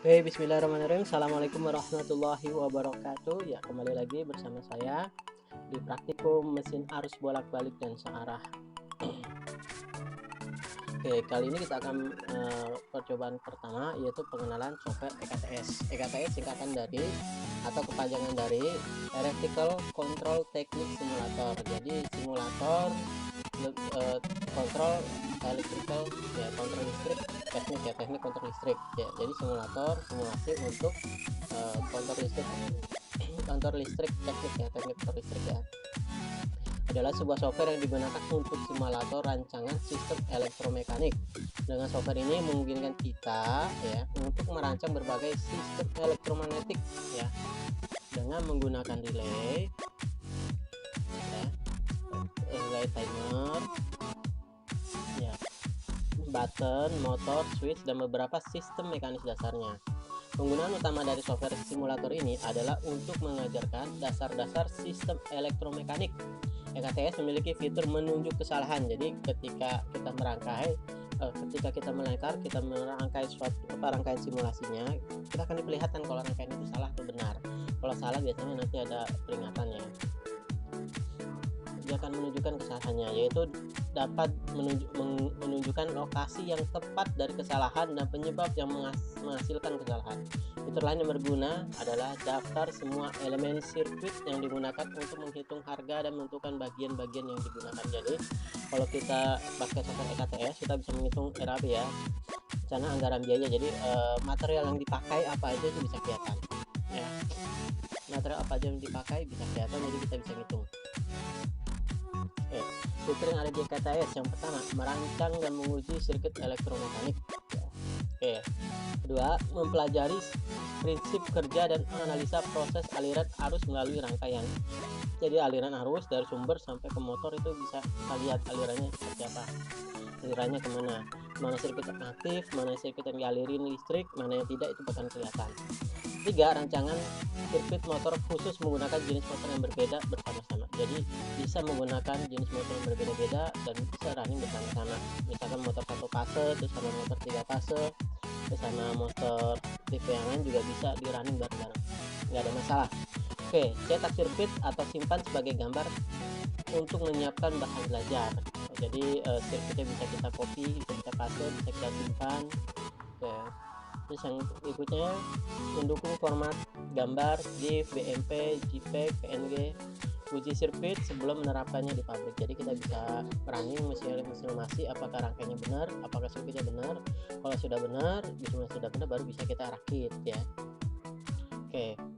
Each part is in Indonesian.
Bismillahirrahmanirrahim. Assalamualaikum warahmatullahi wabarakatuh. Ya, kembali lagi bersama saya di praktikum mesin arus bolak-balik dan searah. Oke, kali ini kita akan percobaan pertama, yaitu pengenalan software EKTS. EKTS singkatan dari atau kepanjangan dari Electrical Control Technique Simulator. Jadi simulator kontrol electrical, ya, kontrol listrik, teknik kontrol listrik, ya. Jadi simulasi untuk kontrol listrik teknik, ya, teknik kontrol listrik, ya, adalah sebuah software yang digunakan untuk simulator rancangan sistem elektromekanik. Dengan software ini memungkinkan kita, ya, untuk merancang berbagai sistem elektromagnetik, ya, dengan menggunakan relay, ya, relay timer, ya, button, motor, switch, dan beberapa sistem mekanis dasarnya. Penggunaan utama dari software simulator ini adalah untuk mengajarkan dasar-dasar sistem elektromekanik. EKTS memiliki fitur menunjuk kesalahan. Jadi ketika kita merangkai suatu rangkaian simulasinya, kita akan diperlihatkan kalau rangkaian itu salah atau benar. Kalau salah biasanya nanti ada peringatannya. Dia akan menunjukkan kesalahannya, yaitu dapat menunjukkan lokasi yang tepat dari kesalahan dan penyebab yang menghasilkan kesalahan. Fitur lain yang berguna adalah daftar semua elemen sirkuit yang digunakan untuk menghitung harga dan menentukan bagian-bagian yang digunakan. Jadi kalau kita pakai software EKTS, kita bisa menghitung RAB, ya, rencana anggaran biaya. Jadi material yang dipakai apa aja itu bisa kelihatan, ya. Material apa aja yang dipakai bisa kelihatan, jadi kita bisa hitung. Fitur yang ada di EKTS, yang pertama, merancang dan menguji sirkuit elektromekanik. Kedua, mempelajari prinsip kerja dan analisa proses aliran arus melalui rangkaian. Jadi aliran arus dari sumber sampai ke motor itu bisa kita lihat alirannya seperti apa, alirannya kemana, mana sirkuit yang aktif, mana sirkuit yang dialirin listrik, mana yang tidak, itu bakal kelihatan. Tiga, rancangan sirkuit motor khusus menggunakan jenis motor yang berbeda bersama-sama. Jadi bisa menggunakan jenis motor yang berbeda-beda dan bisa running bersama-sama. Misalkan motor 1 fase terus sama motor 3 fase terus sama motor tipe yang lain juga bisa di running bareng-bareng, nggak ada masalah. Cetak sirkuit atau simpan sebagai gambar untuk menyiapkan bahan belajar. Jadi sirkuitnya bisa kita copy, bisa kita paste, bisa kita simpan. Terus yang berikutnya, mendukung format gambar GIF, BMP, JPEG, PNG. Uji sirkuit sebelum menerapkannya di pabrik. Jadi kita bisa running mesin apakah rangkaiannya benar, apakah sirkuitnya benar. Kalau sudah benar, baru bisa kita rakit, ya.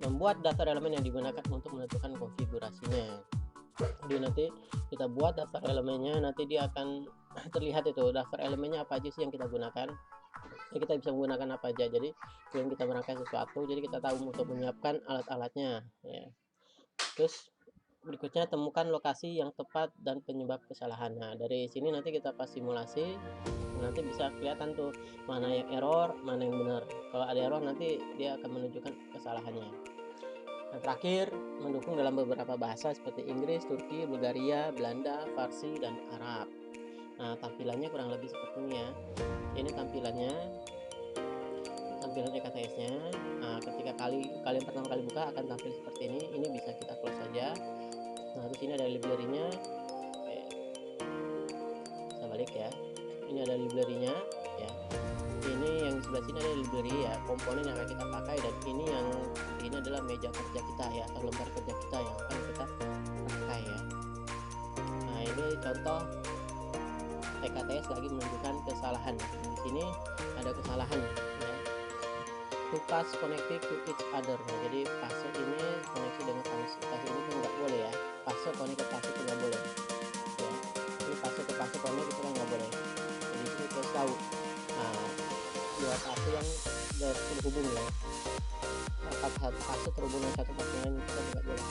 Membuat daftar elemen yang digunakan untuk menentukan konfigurasinya. Jadi nanti kita buat daftar elemennya, nanti dia akan terlihat itu daftar elemennya apa aja sih yang kita gunakan. Jadi kita bisa menggunakan apa aja. Jadi sebelum kita merangkai sesuatu, jadi kita tahu untuk menyiapkan alat-alatnya, ya. Terus berikutnya, temukan lokasi yang tepat dan penyebab kesalahan. Nah, dari sini nanti kita pas simulasi, nanti bisa kelihatan tuh mana yang error, mana yang benar. Kalau ada error nanti dia akan menunjukkan kesalahannya. Nah, terakhir, mendukung dalam beberapa bahasa seperti Inggris, Turki, Bulgaria, Belanda, Farsi, dan Arab. Nah, tampilannya kurang lebih seperti ini, ya. Ini tampilan EKTS-nya. Nah, ketika kalian pertama kali buka akan tampil seperti ini. Ini bisa kita close saja. Nah, terus ini ada library-nya. Saya balik, ya. Ini ada library-nya, ya. Ini yang sebelah sini ada library, ya, komponen yang akan kita pakai, dan ini adalah meja kerja kita, ya, atau lembar kerja kita yang akan kita pakai, ya. Nah, ini contoh EKTS lagi menunjukkan kesalahan. Di sini ada kesalahan, ya. To pass connected to each other. Nah, jadi fase ini koneksi dengan fase ini tuh nggak boleh, ya. Fase connect ke fase itu nggak boleh, ya. Ini fase ke fase connect itu kan nggak boleh. Jadi itu kita tahu. Nah, dua fase yang terhubung, ya. Satu fase terhubung dengan satu fase lain itu kan nggak boleh.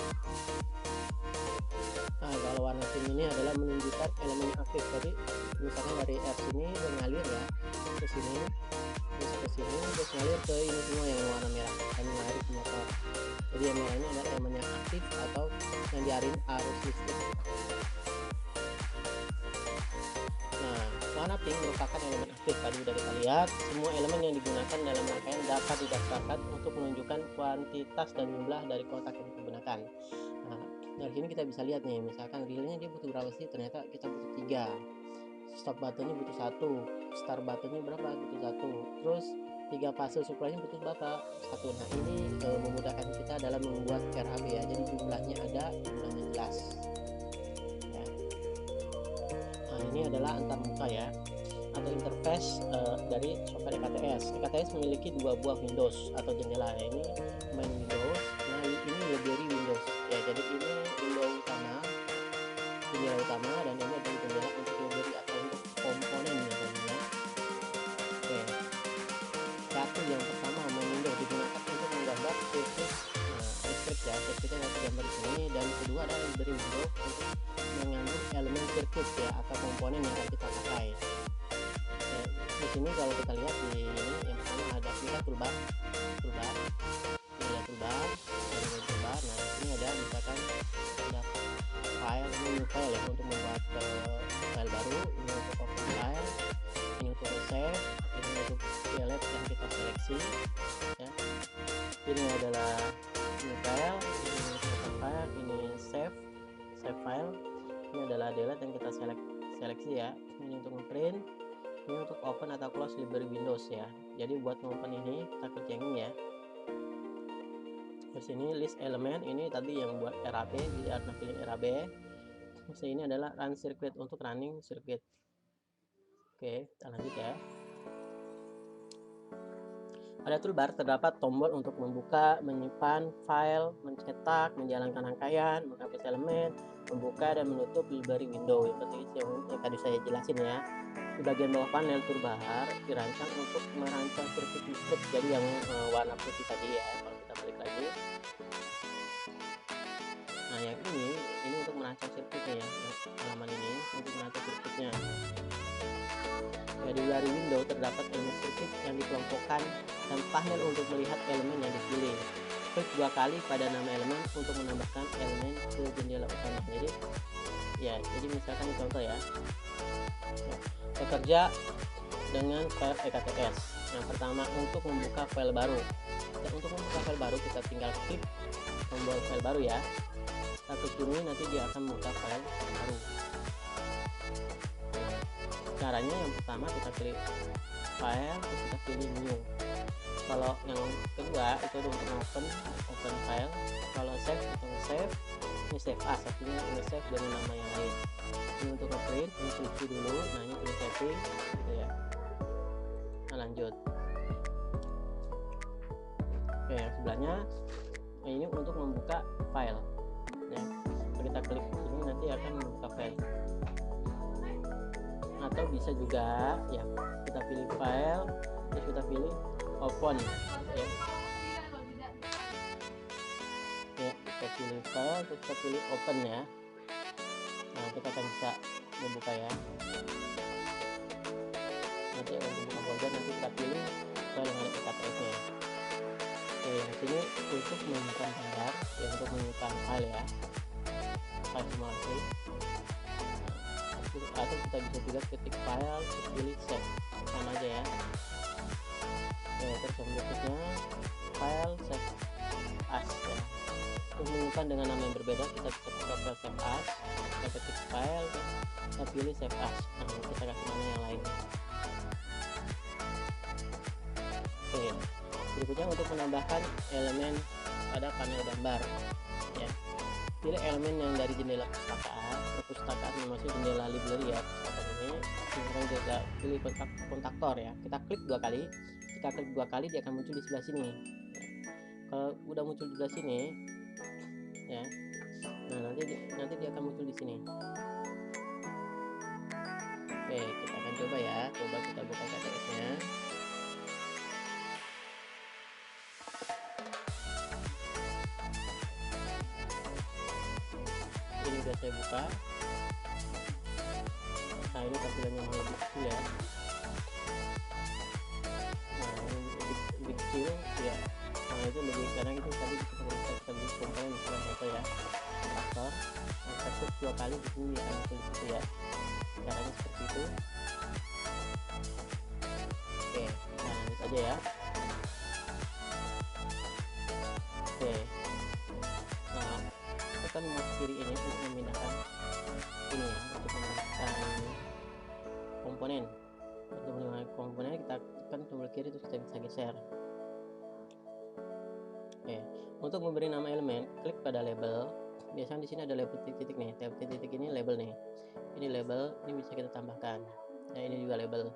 Nah, kalau warna kuning ini adalah menunjukkan elemen yang aktif. Jadi misalkan dari R sini mengalir, ya, ke sini, terus ke sini, terus ngalir ke ini semua yang warna merah, dan mengalir ke motor. Jadi yang merah ini adalah elemen yang aktif atau yang dialirin arus listrik. Nah, warna pink merupakan elemen aktif. Tadi udah kita lihat, semua elemen yang digunakan dalam rangkaian dapat didaftarkan untuk menunjukkan kuantitas dan jumlah dari kotak yang digunakan. Nah, dari sini kita bisa lihat nih, misalkan relnya dia butuh berapa sih? Ternyata kita butuh 3. Stop buttonnya butuh 1, start buttonnya berapa? Butuh 1. Terus 3 fase supply-nya butuh berapa? 1. Nah, ini memudahkan kita dalam membuat RAB ya. Jadi jumlahnya ada, jumlahnya jelas. Ya. Nah, ini adalah antarmuka ya, atau interface dari software EKTS. EKTS memiliki 2 buah Windows atau jendela. Ya, ini main Windows. Nah, ini library Windows. Ya, jadi ini window utama, jendela utama, dan ini adalah jendela untuk library atau untuk komponen misalnya. Oke. Satu, yang pertama main window digunakan untuk menggambar sirkuit listrik ya, sirkuitnya nanti gambar di sini. Dan kedua adalah library window untuk mengandung elemen sirkuit ya, atau komponen yang akan kita pakai. Ya, di sini kalau kita lihat di ini yang pertama ada kita toolbar, ini ada toolbar, Nah, di sini ada misalkan ada file, ini new file ya, untuk membuat file baru. Ini untuk open file, ini untuk save, ini untuk delete yang kita seleksi ya. Ini adalah new file, ini open file, ini save file, ini adalah delete yang kita seleksi ya. Ini untuk ngeprint, ini untuk open atau close library Windows ya. Jadi buat open ini kita klik yang ini ya. Terus ini list elemen, ini tadi yang buat RAB, jadi harus pilih RAB. Terus ini adalah run circuit, untuk running circuit. Oke, kita lanjut ya. Pada toolbar terdapat tombol untuk membuka, menyimpan file, mencetak, menjalankan rangkaian, menghapus elemen, membuka dan menutup library window. Seperti yang tadi saya jelasin ya. Di bagian bawah panel toolbar dirancang untuk merancang sirkuit listrik. Jadi yang warna putih tadi ya. Kalau kita balik lagi, nah yang ini untuk merancang sirkuitnya ya. Halaman ini untuk merancang sirkuitnya. Di library window terdapat elemen sirkuit yang dikelompokkan dan panel untuk melihat elemen yang dipilih. Klik 2 kali pada nama elemen untuk menambahkan elemen ke jendela utama. Jadi misalkan contoh ya. Bekerja dengan file EKTS. Yang pertama untuk membuka file baru. Dan untuk membuka file baru kita tinggal klik tombol file baru ya. Kita klik ini, nanti dia akan membuka file baru. Caranya yang pertama kita pilih file, terus kita pilih new. Kalau yang kedua itu untuk open file. Kalau save itu save, ini save as, artinya ini save dengan nama yang lain. Ini untuk ngeprint, ini klik dulu. Nah, ini pilih saving gitu ya. Nah, lanjut. Oke, yang sebelahnya ini untuk membuka file ya. Kalau kita klik sini nanti akan membuka file. Atau bisa juga ya, kita pilih file, terus kita pilih open ya. Kita pilih file, terus kita pilih open ya. Nah, kita akan bisa membuka ya. Nanti untuk buka folder, nanti kita pilih file yang ada EKTS nya. Oke, yang sini untuk menyimpan gambar ya, untuk menyimpan file ya, file simulasi. Atau kita bisa juga ketik file, terus pilih save, sama aja ya. Terus yang berikutnya file save as ya. Untuk menyimpan dengan nama yang berbeda, kita bisa buka file save as, kita ketik file, kita pilih save as. Nah, kita kasih nama yang lain. Berikutnya untuk menambahkan elemen pada panel gambar ya. Pilih elemen yang dari jendela perpustakaan, maksudnya jendela library ya, perpustakaan ini. Kemudian kita pilih kontaktor ya. Kita klik 2 kali. Jika klik 2 kali dia akan muncul di sebelah sini. Kalau udah muncul di sebelah sini ya. Nah, nanti dia akan muncul di sini. Oke, kita akan coba ya. Coba kita buka KTS-nya. Ini udah saya buka. Nah, ini tampilannya mau lebih kecil ya. Nah, ini lebih kecil ya. Nah, itu lebih, karena itu tadi kita beli komponen misalnya foto ya, faktor. Nah, kita klik 2 kali di sini akan muncul di situ ya. Caranya seperti itu. Oke, kita lanjut aja ya. Oke, nah tekan mouse kiri ini untuk memindahkan ini ya, untuk memindahkan komponen. Untuk memindahkan komponen kita tekan tombol kiri terus kita bisa geser. Oke, untuk memberi nama elemen, klik pada label. Biasanya di sini ada label titik-titik nih. Titik-titik ini label nih. Ini label, ini bisa kita tambahkan. Nah, ini juga label.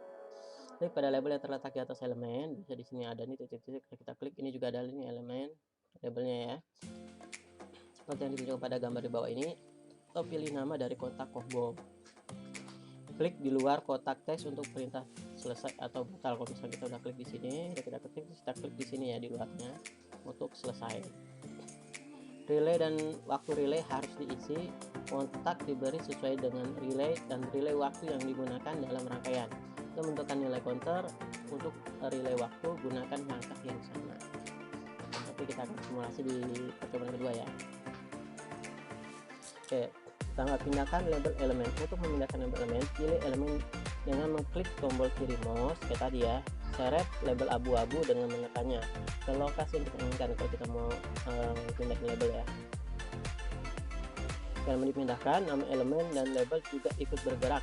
Klik pada label yang terletak di atas elemen. Bisa di sini ada nih titik-titik. Kita klik, ini juga ada ini elemen labelnya ya. Seperti yang ditunjukkan pada gambar di bawah ini. Atau pilih nama dari kotak combo. Klik di luar kotak teks untuk perintah selesai atau batal. Kalau misalnya kita udah klik di sini, udah kita klik di sini ya di luarnya untuk selesai. Relay dan waktu relay harus diisi. Kontak diberi sesuai dengan relay dan relay waktu yang digunakan dalam rangkaian. Untuk menentukan nilai counter untuk relay waktu, gunakan langkah yang sama. Tapi kita akan simulasi di percobaan kedua ya. Oke, kita akan pindahkan label elemen. Untuk memindahkan label elemen, pilih elemen dengan mengklik tombol kiri mouse kayak tadi ya. Seret label abu-abu dengan menekannya ke lokasi yang kita inginkan kalau kita mau pindahin label ya. Dan dipindahkan, nama elemen dan label juga ikut bergerak.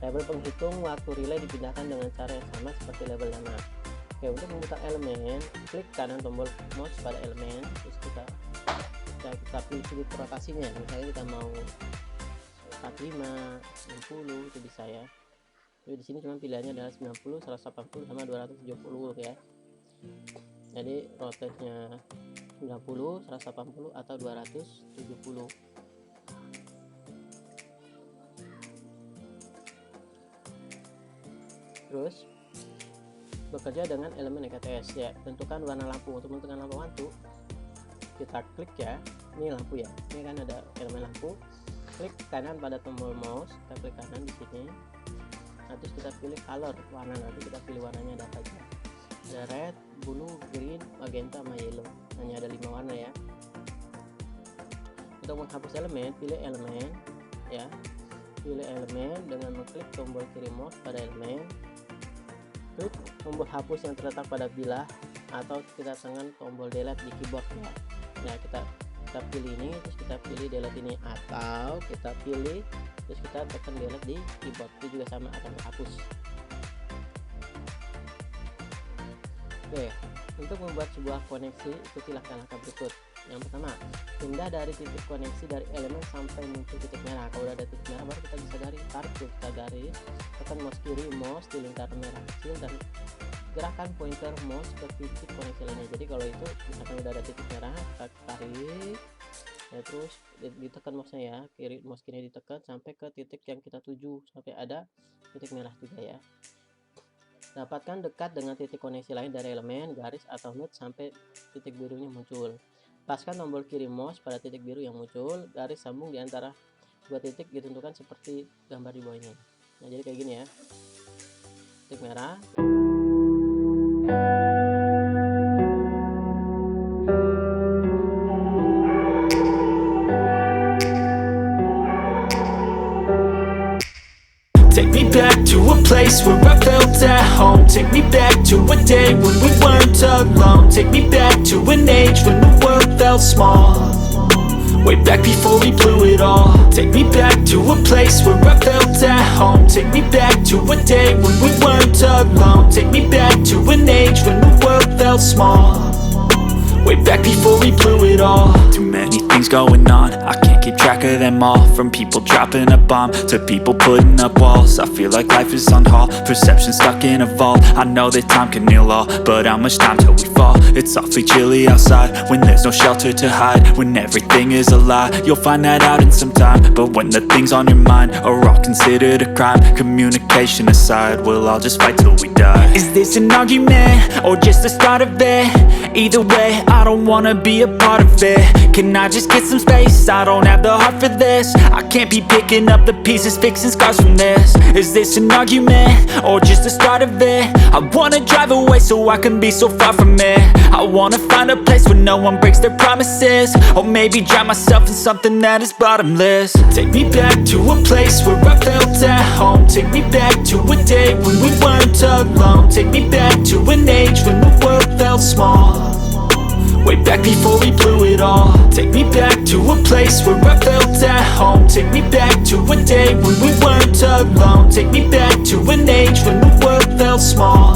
Label penghitung waktu relay dipindahkan dengan cara yang sama seperti label nama. Oke, untuk memutar elemen, klik kanan tombol mouse pada elemen, terus kita pilih sudut rotasinya. Misalnya kita mau 45, 60 itu bisa ya. Jadi di sini cuma pilihannya adalah 90, 180 sama 270 ya. Jadi rotate-nya 90, 180 atau 270. Terus bekerja dengan elemen EKTS ya. Tentukan warna lampu. Untuk menentukan lampu kita klik ya. Ini lampu ya. Ini kan ada elemen lampu. Klik kanan pada tombol mouse. Kita klik kanan di sini. Nah, terus kita pilih color warna, nanti kita pilih warnanya ada apa aja. Ada red, blue, green, magenta, sama yellow. Hanya ada 5 warna ya. Untuk menghapus elemen, pilih elemen ya. Pilih elemen dengan mengklik tombol kiri mouse pada elemen. Klik tombol hapus yang terletak pada bilah atau kita tekan tombol delete di keyboard ya. Nah, kita pilih ini, terus kita pilih delete ini, atau kita pilih terus kita tekan delete di keyboard, itu juga sama akan terhapus. Oke, untuk membuat sebuah koneksi ikuti langkah-langkah berikut. Yang pertama, pindah dari titik koneksi dari elemen sampai muncul titik merah. Kalau udah ada titik merah baru kita bisa tarik tuh, kita garis, tekan mouse kiri mouse di lingkaran merah kecil dan gerakan pointer mouse ke titik koneksi lainnya. Jadi kalau itu misalkan udah ada titik merah, kita tarik ya, terus ditekan mouse-nya ya, mouse kiri ditekan sampai ke titik yang kita tuju, sampai ada titik merah juga ya. Dapatkan dekat dengan titik koneksi lain dari elemen, garis atau node sampai titik birunya muncul. Paskan tombol kiri mouse pada titik biru yang muncul, garis sambung di antara dua titik ditentukan seperti gambar di bawah ini. Nah, jadi kayak gini ya. Titik merah. Take me back to a place where I felt at home. Take me back to a day when we weren't alone. Take me back to an age when the world felt small. Way back before we blew it all. Take me back to a place where I felt at home. Take me back to a day when we weren't alone. Take me back to an age when the world felt small. Way back before we blew it all. Too many things going on, I can't keep track of them all. From people dropping a bomb to people putting up walls. I feel like life is on hold, perception stuck in a vault. I know that time can heal all, but how much time till we fall? It's awfully chilly outside when there's no shelter to hide. When everything is a lie, you'll find that out in some time. But when the things on your mind are all considered a crime, communication aside, we'll all just fight till we die. Is this an argument or just the start of it? Either way, I don't wanna be a part of it. Can I just get some space? I don't have the heart for this. I can't be picking up the pieces, fixing scars from this. Is this an argument, or just the start of it? I wanna drive away so I can be so far from it. I wanna find a place where no one breaks their promises, or maybe drown myself in something that is bottomless. Take me back to a place where I felt at home. Take me back to a day when we weren't alone. Take me back to an age when the world felt small, way back before we blew it all. Take me back to a place where I felt at home. Take me back to a day when we weren't alone. Take me back to an age when the world felt small,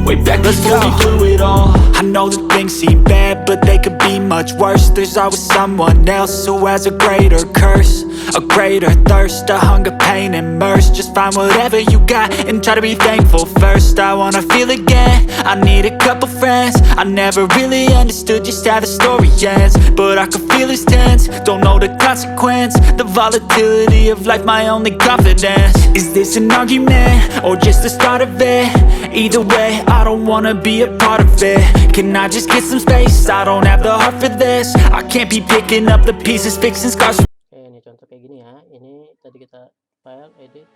way back before we blew it all. I know that things seem bad, but they could be much worse. There's always someone else who has a greater curse, a greater thirst, a hunger, pain, and mercy. Just find whatever you got and try to be thankful first. I wanna feel again, I need a couple friends. I never really understood just how the story ends, but I can feel it's tense, don't know the consequence. The volatility of life, my only confidence. Is this an argument, or just the start of it? Either way, I don't wanna be a part of it. Can I just get some space? I don't have the heart for this. I can't be picking up the pieces, fixing scars. Oke, ini contoh kayak gini ya. Ini tadi kita file edit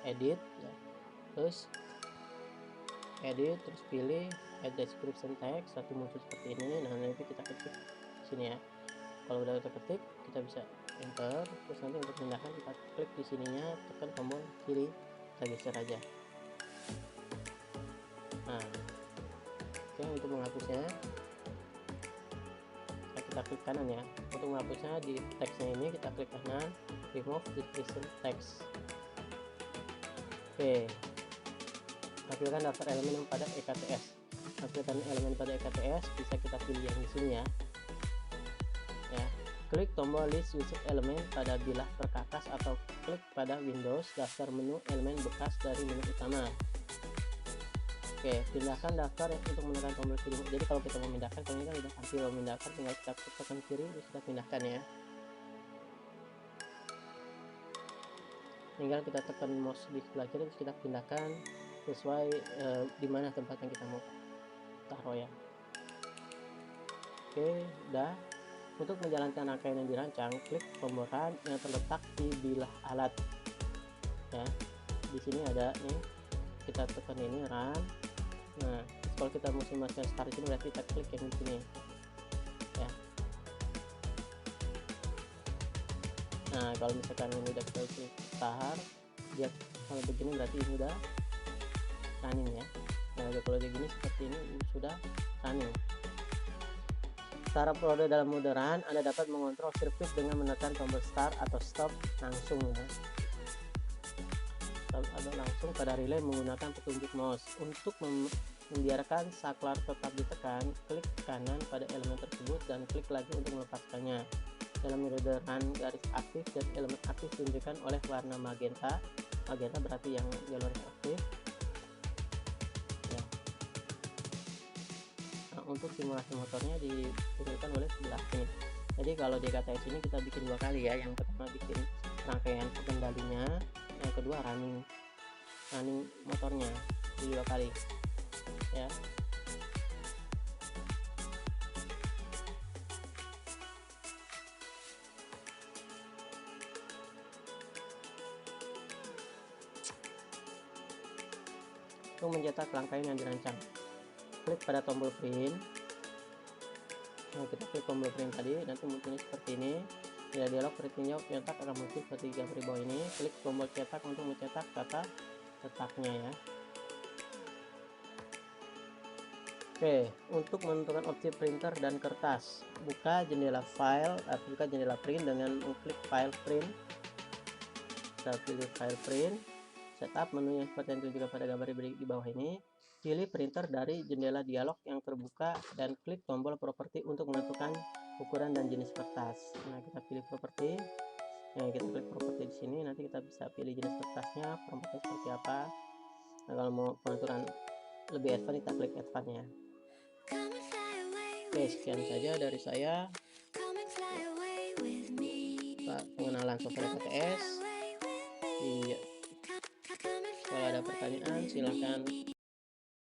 edit ya. Terus edit, terus pilih add description text, satu muncul seperti ini. Nah, nanti kita ketik sini ya. Kalau udah terketik, kita bisa enter. Terus nanti untuk pindahkan kita klik di sininya, tekan tombol kiri, kita geser aja. Nah, oke, untuk menghapusnya kita klik kanan ya. Untuk menghapusnya di teksnya ini kita klik kanan, remove description text. Oke, tampilkan daftar elemen pada EKTS. Tampilkan elemen pada EKTS bisa kita pilih yang di sini ya. Ya, klik tombol list used element pada bilah perkakas atau klik pada Windows daftar menu elemen bekas dari menu utama. Oke, pindahkan daftar untuk menekan tombol kiri. Jadi kalau kita memindahkan, kalau ini kan udah tampil memindahkan, tinggal kita tekan kiri terus kita pindahkan ya. Tinggal kita tekan mouse di sebelah kiri terus kita pindahkan sesuai di mana tempat yang kita mau taruh ya. Oke, udah. Untuk menjalankan rangkaian yang dirancang, klik tombol run yang terletak di bilah alat. Ya, di sini ada nih. Kita tekan ini run. Nah, kalau kita mesti masukkan start ini berarti kita klik yang di sini. Ya. Nah, kalau misalkan ini udah kita isi start, dia kalau begini berarti ini udah running ya. Nah, kalau begini seperti ini sudah running. Cara proses dalam mode run, Anda dapat mengontrol sirkuit dengan menekan tombol start atau stop langsung ya. Atau langsung pada relay menggunakan petunjuk mouse. Untuk membiarkan saklar tetap ditekan, klik kanan pada elemen tersebut dan klik lagi untuk melepaskannya. Dalam mode run, garis aktif dan elemen aktif ditunjukkan oleh warna magenta. Magenta berarti yang jalur aktif. Untuk simulasi motornya ditunjukkan oleh sebelah ini. Jadi kalau di EKTS ini kita bikin dua kali ya. Yang pertama bikin rangkaian pengendalinya, yang kedua running motornya, di dua kali ya. Untuk mencetak rangkaian yang dirancang, klik pada tombol print. Nah, kita klik tombol print tadi, nanti munculnya seperti ini. Ya, dialog printnya cetak akan muncul seperti gambar di bawah ini. Klik tombol cetak untuk mencetak kata cetaknya ya. Oke, untuk menentukan opsi printer dan kertas, buka jendela file atau buka jendela print dengan mengklik file print. Kita pilih file print, setup menu yang seperti yang ditunjukkan pada gambar di bawah ini. Pilih printer dari jendela dialog yang terbuka dan klik tombol properti untuk menentukan ukuran dan jenis kertas. Nah, kita pilih properti. Nah, kita klik properti di sini. Nanti kita bisa pilih jenis kertasnya, formatnya seperti apa. Nah, kalau mau pengaturan lebih advance, kita klik advance ya. Oke, sekian saja dari saya. Pengenalan software EKTS. Iya. Kalau ada pertanyaan, silahkan